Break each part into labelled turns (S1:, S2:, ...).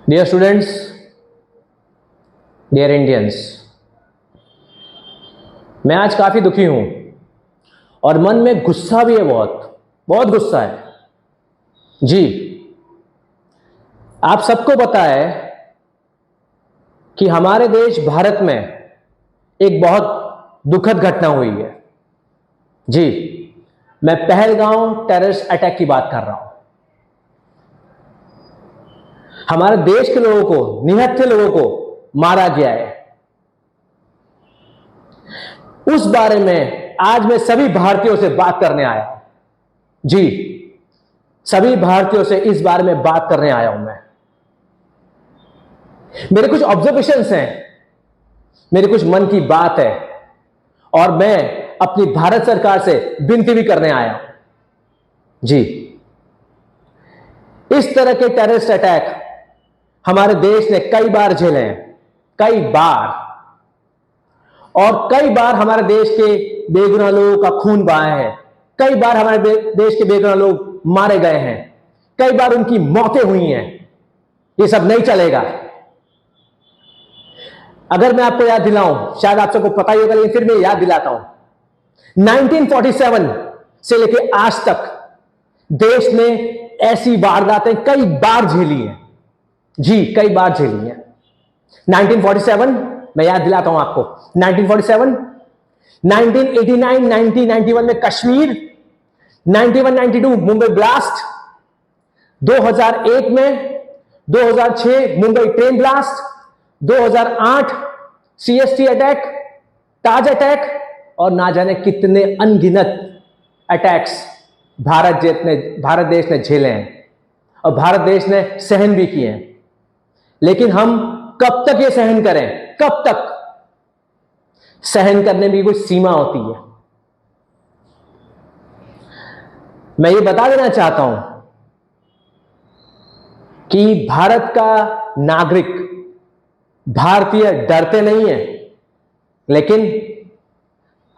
S1: Dear students, dear Indians, मैं आज काफी दुखी हूं और मन में गुस्सा भी है, बहुत बहुत गुस्सा है जी। आप सबको पता है कि हमारे देश भारत में एक बहुत दुखद घटना हुई है जी। मैं पहलगांव टेररिस्ट अटैक की बात कर रहा हूं। हमारे देश के लोगों को, निहत्थे लोगों को मारा गया है। उस बारे में आज मैं सभी भारतीयों से बात करने आया हूं जी। सभी भारतीयों से इस बारे में बात करने आया हूं मैं। मेरे कुछ ऑब्जर्वेशंस हैं, मेरे कुछ मन की बात है और मैं अपनी भारत सरकार से विनती भी करने आया हूं जी। इस तरह के टेररिस्ट अटैक हमारे देश ने कई बार झेले हैं, कई बार, और कई बार हमारे देश के बेगुनाह लोगों का खून बहाया है। कई बार हमारे देश के बेगुनाह लोग मारे गए हैं, कई बार उनकी मौतें हुई हैं। ये सब नहीं चलेगा। अगर मैं आपको याद दिलाऊं, शायद आप सबको पता ही होगा, लेकिन फिर मैं याद दिलाता हूं। 1947 से लेकर आज तक देश ने ऐसी वारदातें कई बार झेली हैं जी, कई बार झेली हैं। 1947 मैं याद दिलाता हूं आपको। 1947, 1989, 1991 में कश्मीर, 91-92 मुंबई ब्लास्ट, 2001 में, 2006 Mumbai train blast, 2008 CST attack, Taj attack, और ना जाने कितने अनगिनत अटैक्स भारत देश ने झेले हैं और भारत देश ने सहन भी किए हैं। लेकिन हम कब तक ये सहन करें? कब तक? सहन करने में कोई सीमा होती है। मैं ये बता देना चाहता हूं कि भारत का नागरिक, भारतीय डरते नहीं है, लेकिन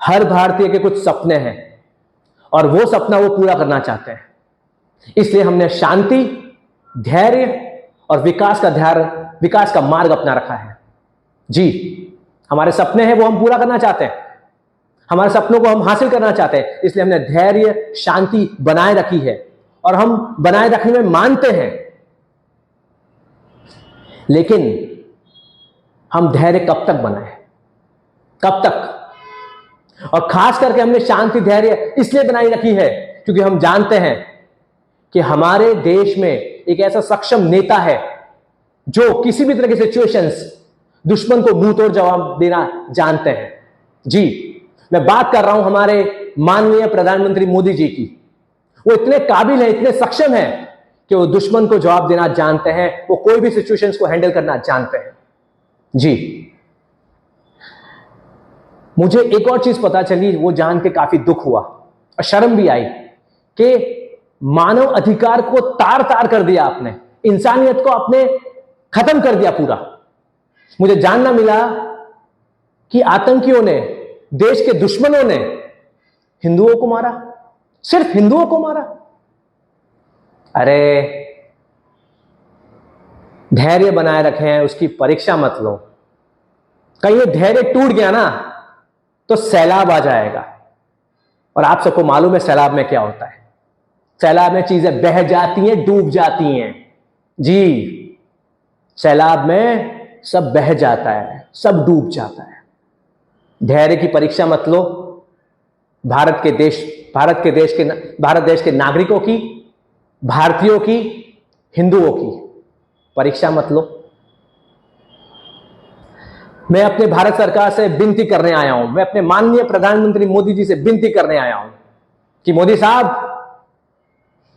S1: हर भारतीय के कुछ सपने हैं और वो सपना वो पूरा करना चाहते हैं। इसलिए हमने शांति, धैर्य और विकास का मार्ग अपना रखा है जी। हमारे सपने हैं, वो हम पूरा करना चाहते हैं, हमारे सपनों को हम हासिल करना चाहते हैं। इसलिए हमने धैर्य, शांति बनाए रखी है और हम बनाए रखने में मानते हैं। लेकिन हम धैर्य कब तक बनाए, कब तक? और खास करके हमने शांति, धैर्य इसलिए बनाई रखी है क्योंकि हम जानते हैं कि हमारे देश में एक ऐसा सक्षम नेता है जो किसी भी तरह की सिचुएशंस, दुश्मन को मुंह तोड़ जवाब देना जानते हैं जी। मैं बात कर रहा हूं हमारे माननीय प्रधानमंत्री मोदी जी की। वो इतने काबिल है, इतने सक्षम है कि वो दुश्मन को जवाब देना जानते हैं, वो कोई भी सिचुएशंस को हैंडल करना जानते हैं जी। मुझे एक और चीज पता चली, वो जान के काफी दुख हुआ और शर्म भी आई कि मानव अधिकार को तार तार कर दिया आपने, इंसानियत को आपने खत्म कर दिया पूरा। मुझे जानना मिला कि आतंकियों ने, देश के दुश्मनों ने हिंदुओं को मारा, सिर्फ हिंदुओं को मारा। अरे धैर्य बनाए रखें, उसकी परीक्षा मत लो। कहीं ये धैर्य टूट गया ना तो सैलाब आ जाएगा, और आप सबको मालूम है सैलाब में क्या होता है। सैलाब में चीजें बह जाती हैं, डूब जाती हैं जी। सैलाब में सब बह जाता है, सब डूब जाता है। धैर्य की परीक्षा मत लो। भारत देश के नागरिकों की, भारतीयों की, हिंदुओं की परीक्षा मत लो। मैं अपने भारत सरकार से विनती करने आया हूं, मैं अपने माननीय प्रधानमंत्री मोदी जी से विनती करने आया हूं कि मोदी साहब,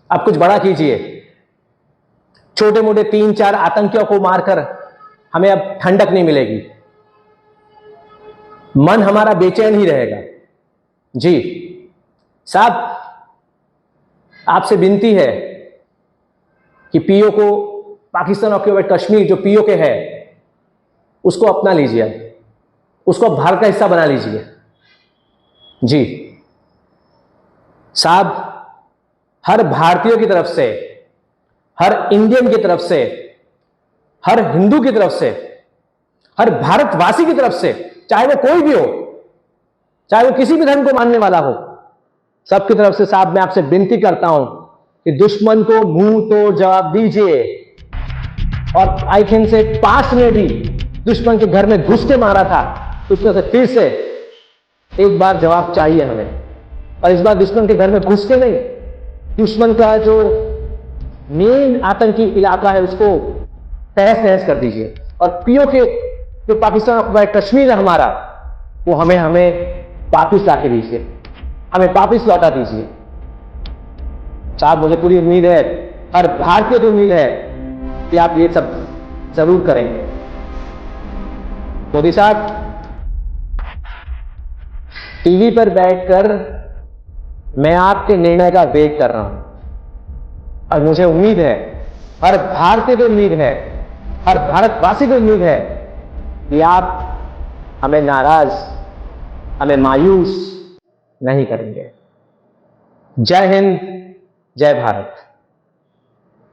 S1: आप कुछ बड़ा कीजिए। छोटे मोटे 3-4 आतंकियों को मारकर हमें अब ठंडक नहीं मिलेगी, मन हमारा बेचैन ही रहेगा जी। साहब, आपसे विनती है कि पीओ को, पाकिस्तान ऑक्यूपाइड कश्मीर जो पीओ के है, उसको अपना लीजिए, उसको भारत का हिस्सा बना लीजिए जी। साहब, हर भारतीय की तरफ से, हर इंडियन की तरफ से हर हिंदू की तरफ से, हर भारतवासी की तरफ से, चाहे वो कोई भी हो, चाहे वो किसी भी धर्म को मानने वाला हो, सबकी तरफ से साहब मैं आपसे विनती करता हूं कि दुश्मन को मुंह तोड़ जवाब दीजिए। और आई थिंक से पास में भी दुश्मन के घर में घुस के मारा था, तो उसमें से फिर से एक बार जवाब चाहिए हमें। और इस बार दुश्मन के घर में घुस के नहीं, दुश्मन का जो मेन आतंकी इलाका है उसको तहस नहस कर दीजिए। और पीओके जो पाकिस्तान कश्मीर है हमारा, वो हमें वापिस ला के दीजिए, हमें वापिस लौटा दीजिए। साहब मुझे पूरी उम्मीद है, हर भारतीय को उम्मीद है कि आप ये सब जरूर करेंगे। मोदी साहब, टीवी पर बैठकर मैं आपके निर्णय का वेट कर रहा हूं और मुझे उम्मीद है, हर भारतीय को उम्मीद है, हर भारतवासी को उम्मीद है कि आप हमें नाराज, हमें मायूस नहीं करेंगे। जय हिंद, जय भारत।